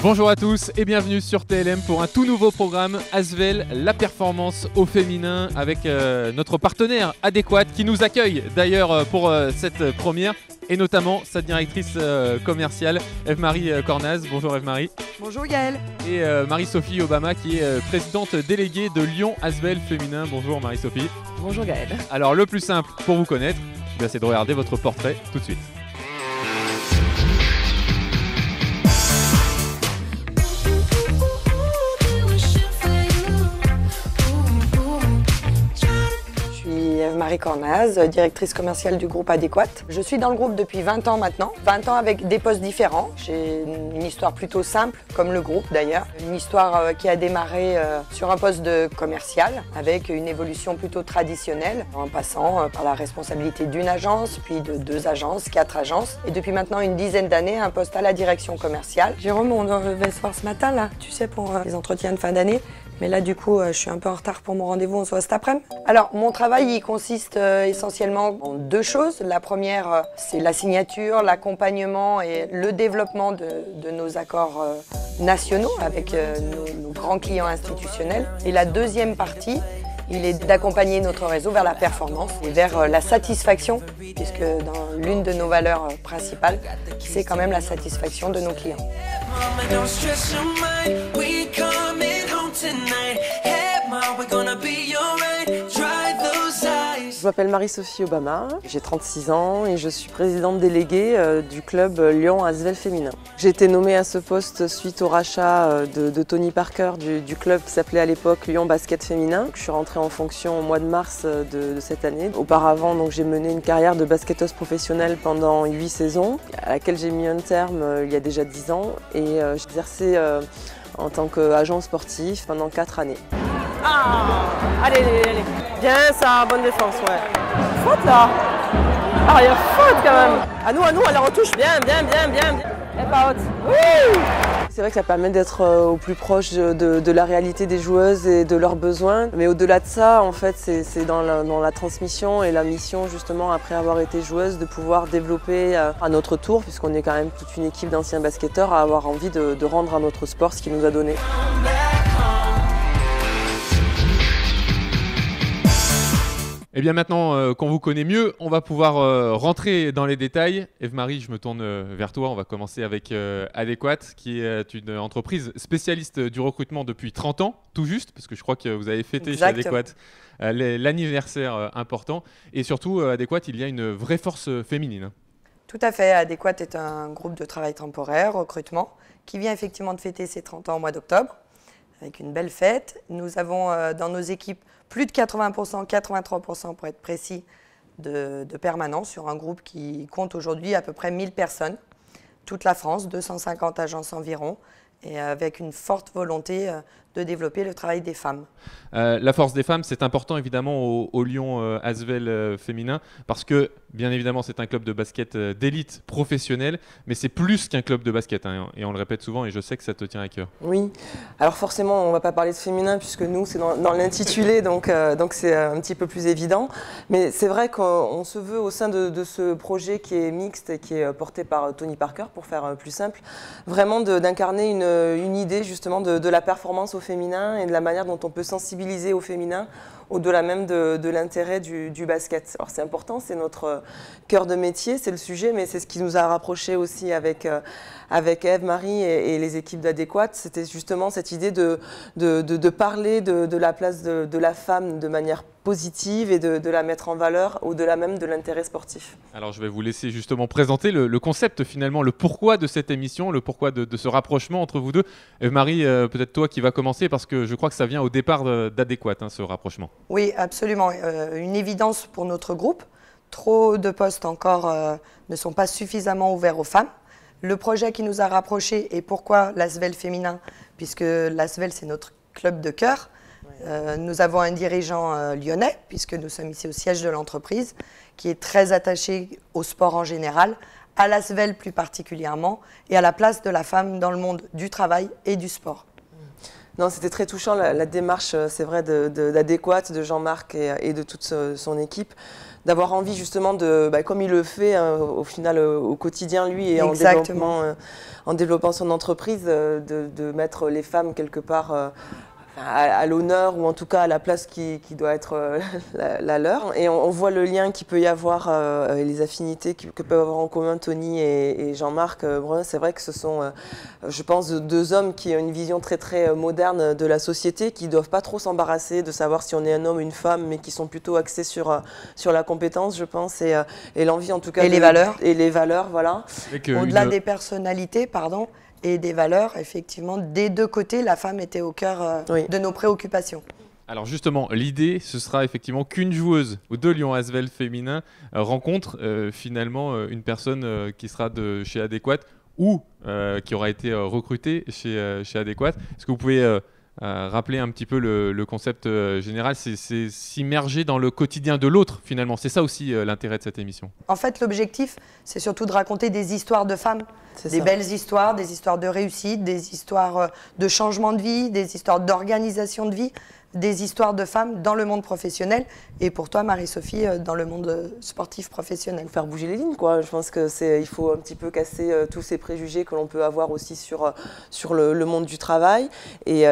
Bonjour à tous et bienvenue sur TLM pour un tout nouveau programme Asvel, la performance au féminin avec notre partenaire Adéquat qui nous accueille d'ailleurs pour cette première et notamment sa directrice commerciale Eve-Marie Cornaz. Bonjour Eve-Marie. Bonjour Gaëlle. Et Marie-Sophie Obama qui est présidente déléguée de Lyon Asvel féminin. Bonjour Marie-Sophie. Bonjour Gaëlle. Alors le plus simple pour vous connaître, c'est de regarder votre portrait tout de suite. Eve-Marie Cornaz, directrice commerciale du groupe Adéquat. Je suis dans le groupe depuis 20 ans maintenant, 20 ans avec des postes différents. J'ai une histoire plutôt simple, comme le groupe d'ailleurs. Une histoire qui a démarré sur un poste de commercial, avec une évolution plutôt traditionnelle, en passant par la responsabilité d'une agence, puis de 2 agences, 4 agences, et depuis maintenant une dizaine d'années, un poste à la direction commerciale. Jérôme, on devait se voir ce matin là, tu sais, pour les entretiens de fin d'année. Mais là, du coup, je suis un peu en retard pour mon rendez-vous, on se voit cet après-midi. Alors, mon travail, il consiste essentiellement en 2 choses. La première, c'est la signature, l'accompagnement et le développement de nos accords nationaux avec nos grands clients institutionnels. Et la deuxième partie, il est d'accompagner notre réseau vers la performance et vers la satisfaction, puisque dans l'une de nos valeurs principales, c'est quand même la satisfaction de nos clients. Je m'appelle Marie-Sophie Obama, j'ai 36 ans et je suis présidente déléguée du club Lyon Asvel féminin. J'ai été nommée à ce poste suite au rachat de Tony Parker du club qui s'appelait à l'époque Lyon Basket féminin. Je suis rentrée en fonction au mois de mars de cette année. Auparavant, j'ai mené une carrière de basketteuse professionnelle pendant 8 saisons, à laquelle j'ai mis un terme il y a déjà 10 ans et j'ai exercé en tant qu'agent sportif pendant 4 années. Ah, allez. Bien ça, bonne défense, ouais. Faute là. Ah, il y a faute quand même. À nous, allez, on touche bien. Et pas haute. Oui. C'est vrai que ça permet d'être au plus proche de la réalité des joueuses et de leurs besoins. Mais au-delà de ça, en fait, c'est dans la transmission et la mission, justement, après avoir été joueuse, de pouvoir développer à notre tour, puisqu'on est quand même toute une équipe d'anciens basketteurs, à avoir envie de rendre à notre sport ce qu'il nous a donné. Et bien maintenant qu'on vous connaît mieux, on va pouvoir rentrer dans les détails. Eve-Marie, je me tourne vers toi. On va commencer avec Adéquat, qui est une entreprise spécialiste du recrutement depuis 30 ans, tout juste, parce que je crois que vous avez fêté chez Adéquat l'anniversaire important. Et surtout, Adéquat, il y a une vraie force féminine. Tout à fait. Adéquat est un groupe de travail temporaire, recrutement, qui vient effectivement de fêter ses 30 ans au mois d'octobre, avec une belle fête. Nous avons dans nos équipes plus de 80%, 83% pour être précis, de permanents sur un groupe qui compte aujourd'hui à peu près 1000 personnes. Toute la France, 250 agences environ, et avec une forte volonté de développer le travail des femmes. La force des femmes, c'est important évidemment au Lyon Asvel féminin, parce que bien évidemment c'est un club de basket d'élite professionnelle, mais c'est plus qu'un club de basket, hein, et on le répète souvent et je sais que ça te tient à cœur. Oui, alors forcément on ne va pas parler de féminin puisque nous c'est dans l'intitulé, donc c'est un petit peu plus évident, mais c'est vrai qu'on se veut au sein de ce projet qui est mixte et qui est porté par Tony Parker, pour faire plus simple, vraiment d'incarner une idée justement de la performance au féminin et de la manière dont on peut sensibiliser au féminin au-delà même de l'intérêt du basket. Alors c'est important, c'est notre cœur de métier, c'est le sujet, mais c'est ce qui nous a rapprochés aussi avec Eve-Marie et les équipes d'Adéquat. C'était justement cette idée de parler de la place de la femme de manière positive et de la mettre en valeur au-delà même de l'intérêt sportif. Alors je vais vous laisser justement présenter le concept finalement, le pourquoi de cette émission, le pourquoi de ce rapprochement entre vous deux. Eve-Marie, peut-être toi qui vas commencer parce que je crois que ça vient au départ d'Adéquat, hein, ce rapprochement. Oui, absolument. Une évidence pour notre groupe. Trop de postes encore ne sont pas suffisamment ouverts aux femmes. Le projet qui nous a rapprochés, et pourquoi l'Asvel féminin, puisque l'Asvel c'est notre club de cœur. Nous avons un dirigeant lyonnais, puisque nous sommes ici au siège de l'entreprise, qui est très attaché au sport en général, à l'Asvel plus particulièrement, et à la place de la femme dans le monde du travail et du sport. Non, c'était très touchant la démarche, c'est vrai, d'Adéquat, de Jean-Marc et de toute son équipe, d'avoir envie justement de, comme il le fait au final au quotidien lui et en développant son entreprise, de mettre les femmes quelque part à l'honneur ou en tout cas à la place qui doit être la leur. Et on voit le lien qu'il peut y avoir et les affinités que peuvent avoir en commun Tony et Jean-Marc. C'est vrai que ce sont, je pense, deux hommes qui ont une vision très très moderne de la société, qui ne doivent pas trop s'embarrasser de savoir si on est un homme ou une femme, mais qui sont plutôt axés sur la compétence, je pense, et l'envie en tout cas. Et les valeurs. Et les valeurs, voilà. Au-delà des personnalités, pardon, et des valeurs, effectivement, des deux côtés, la femme était au cœur de nos préoccupations. Alors justement, l'idée, ce sera effectivement qu'une joueuse ou deux Lyon Asvel féminins rencontre finalement une personne qui sera de chez Adéquate ou qui aura été recrutée chez Adéquate. Est-ce que vous pouvez rappeler un petit peu le concept général? C'est s'immerger dans le quotidien de l'autre finalement. C'est ça aussi l'intérêt de cette émission. En fait, l'objectif, c'est surtout de raconter des histoires de femmes. Des belles histoires, des histoires de réussite, des histoires de changement de vie, des histoires d'organisation de vie, des histoires de femmes dans le monde professionnel et pour toi, Marie-Sophie, dans le monde sportif professionnel. Faire bouger les lignes, quoi. Je pense qu'il faut un petit peu casser tous ces préjugés que l'on peut avoir aussi sur le monde du travail et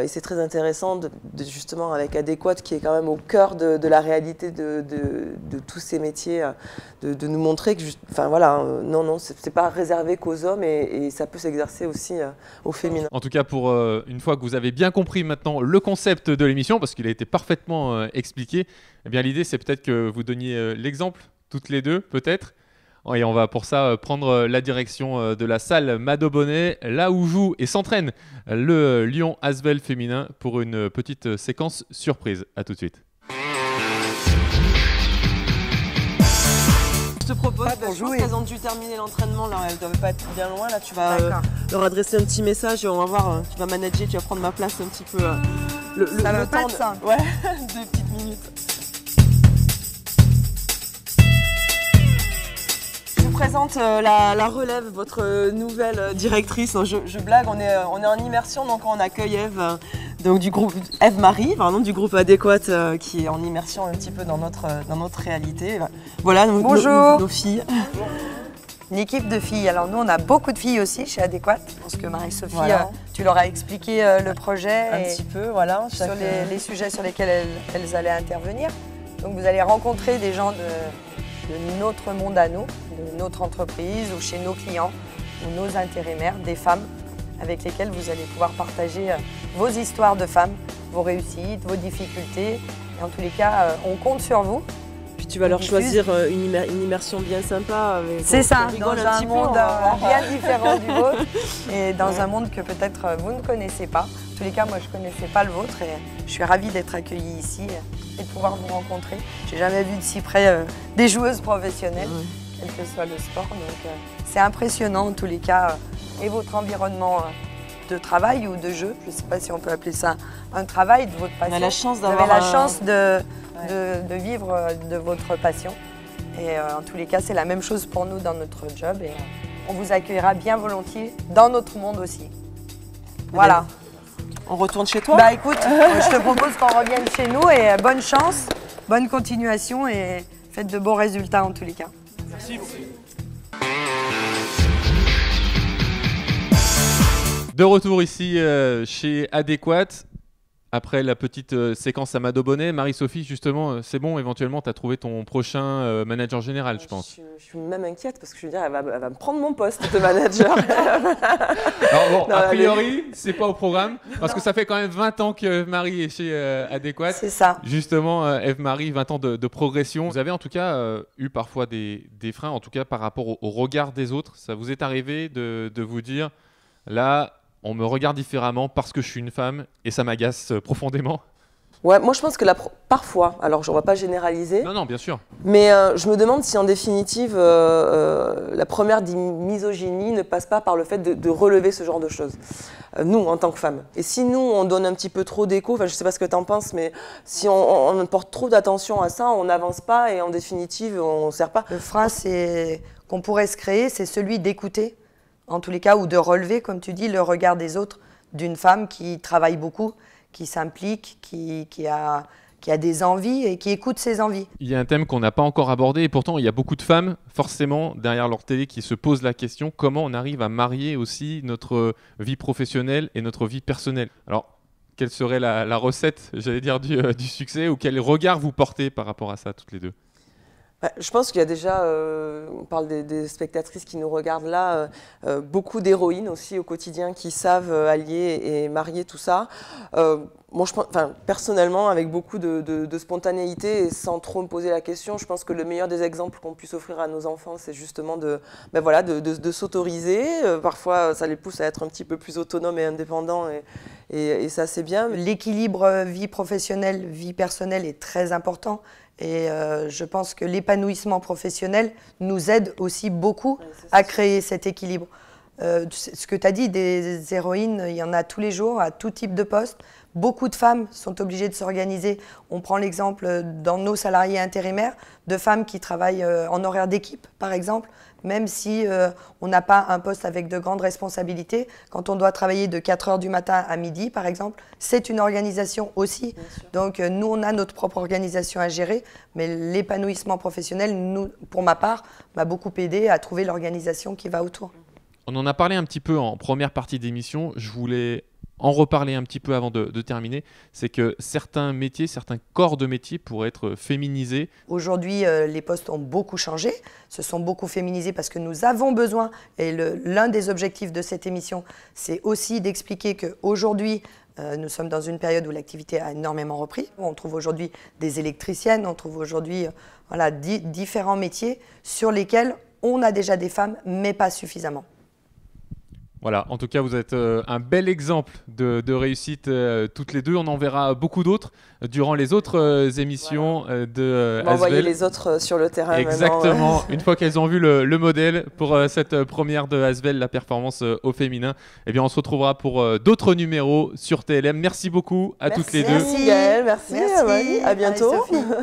c'est très intéressant justement avec Adéquate qui est quand même au cœur de la réalité de tous ces métiers, de nous montrer que, non, c'est pas réservé qu'aux hommes et ça peut s'exercer aussi au féminin. En tout cas, pour une fois que vous avez bien compris maintenant le concept de l'émission, parce qu'il a été parfaitement expliqué, eh bien l'idée c'est peut-être que vous donniez l'exemple, toutes les deux peut-être, et on va pour ça prendre la direction de la salle Mado-Bonnet, là où joue et s'entraîne le Lyon Asvel féminin pour une petite séquence surprise. À tout de suite. Je te propose, je pense qu'elles ont dû terminer l'entraînement, là, elles doivent pas être bien loin, là tu vas leur adresser un petit message et on va voir, tu vas manager, tu vas prendre ma place un petit peu. Ça va pas être ça. Ouais, 2 petites minutes. Je vous présente la relève, votre nouvelle directrice. Non, je blague, on est en immersion, donc on accueille Eve, donc du groupe Eve-Marie, du groupe Adéquate, qui est en immersion un petit peu dans notre réalité. Voilà nos filles. Une équipe de filles. Alors nous, on a beaucoup de filles aussi chez Adéquate. Je pense que Marie-Sophie, tu leur as expliqué le projet un petit peu, voilà, sur les sujets sur lesquels elles allaient intervenir. Donc vous allez rencontrer des gens de notre monde à nous, de notre entreprise ou chez nos clients ou nos intérimaires, des femmes avec lesquelles vous allez pouvoir partager vos histoires de femmes, vos réussites, vos difficultés. Et en tous les cas, on compte sur vous. Puis tu vas leur choisir une immersion bien sympa. C'est ça, dans un monde bien différent du vôtre et dans un monde que peut-être vous ne connaissez pas. En tous les cas, moi je ne connaissais pas le vôtre et je suis ravie d'être accueillie ici et de pouvoir vous rencontrer. Je n'ai jamais vu de si près des joueuses professionnelles, quel que soit le sport. Donc c'est impressionnant en tous les cas. Et votre environnement de travail ou de jeu, je ne sais pas si on peut appeler ça un travail, de votre passion. On a la chance vous avez la chance de vivre de votre passion. Et en tous les cas, c'est la même chose pour nous dans notre job. Et on vous accueillera bien volontiers dans notre monde aussi. Voilà. On retourne chez toi? Bah écoute, je te propose qu'on revienne chez nous et bonne chance, bonne continuation et faites de beaux résultats en tous les cas. Merci beaucoup. De retour ici chez Adéquate. Après la petite séquence à Mado-Bonnet, Marie-Sophie, justement, c'est bon, éventuellement, tu as trouvé ton prochain manager général, je pense. Je suis même inquiète parce que je veux dire, elle va me prendre mon poste de manager. Alors bon, non, a priori, c'est pas au programme, parce que ça fait quand même 20 ans que Marie est chez Adéquate. C'est ça. Justement, Eve-Marie, 20 ans de progression. Vous avez en tout cas eu parfois des freins, en tout cas par rapport au regard des autres. Ça vous est arrivé de vous dire, là, on me regarde différemment parce que je suis une femme et ça m'agace profondément? Ouais, moi je pense que parfois, alors on ne va pas généraliser. Non, bien sûr. Mais je me demande si en définitive, la première misogynie ne passe pas par le fait de relever ce genre de choses. Nous, en tant que femmes. Et si nous, on donne un petit peu trop d'écho, je ne sais pas ce que tu en penses, mais si on porte trop d'attention à ça, on n'avance pas et en définitive, on ne sert pas. Le frein qu'on pourrait se créer, c'est celui d'écouter. En tous les cas, ou de relever, comme tu dis, le regard des autres d'une femme qui travaille beaucoup, qui s'implique, qui qui a des envies et qui écoute ses envies. Il y a un thème qu'on n'a pas encore abordé et pourtant il y a beaucoup de femmes forcément derrière leur télé qui se posent la question comment on arrive à marier aussi notre vie professionnelle et notre vie personnelle. Alors quelle serait la recette, j'allais dire, du succès ou quel regard vous portez par rapport à ça toutes les deux? Je pense qu'il y a déjà, on parle des spectatrices qui nous regardent là, beaucoup d'héroïnes aussi au quotidien qui savent allier et marier tout ça. Moi, personnellement, avec beaucoup de spontanéité et sans trop me poser la question, je pense que le meilleur des exemples qu'on puisse offrir à nos enfants, c'est justement de s'autoriser. Parfois, ça les pousse à être un petit peu plus autonomes et indépendants et ça, c'est bien. L'équilibre vie professionnelle, vie personnelle est très important. Et je pense que l'épanouissement professionnel nous aide aussi beaucoup à créer cet équilibre. Ce que tu as dit, des héroïnes, il y en a tous les jours, à tout type de poste. Beaucoup de femmes sont obligées de s'organiser. On prend l'exemple dans nos salariés intérimaires de femmes qui travaillent en horaire d'équipe, par exemple. Même si on n'a pas un poste avec de grandes responsabilités, quand on doit travailler de 4h du matin à midi, par exemple, c'est une organisation aussi. Donc nous, on a notre propre organisation à gérer, mais l'épanouissement professionnel, pour ma part, m'a beaucoup aidé à trouver l'organisation qui va autour. On en a parlé un petit peu en première partie d'émission. Je voulais en reparler un petit peu avant de terminer. C'est que certains métiers, certains corps de métier pourraient être féminisés. Aujourd'hui, les postes ont beaucoup changé, se sont beaucoup féminisés parce que nous avons besoin, et l'un des objectifs de cette émission, c'est aussi d'expliquer qu'aujourd'hui, nous sommes dans une période où l'activité a énormément repris. On trouve aujourd'hui des électriciennes, on trouve aujourd'hui différents métiers sur lesquels on a déjà des femmes, mais pas suffisamment. Voilà, en tout cas, vous êtes un bel exemple de réussite toutes les deux. On en verra beaucoup d'autres durant les autres émissions de Asvel. Envoyer les autres sur le terrain. Exactement. Maintenant. Une fois qu'elles ont vu le modèle pour cette première de Asvel, la performance au féminin, eh bien, on se retrouvera pour d'autres numéros sur TLM. Merci beaucoup à toutes les deux. Merci Gaëlle, merci. À bientôt.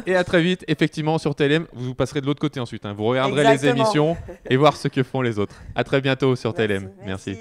Et à très vite, effectivement, sur TLM. Vous passerez de l'autre côté ensuite. Vous regarderez les émissions et voir ce que font les autres. À très bientôt sur TLM. Merci.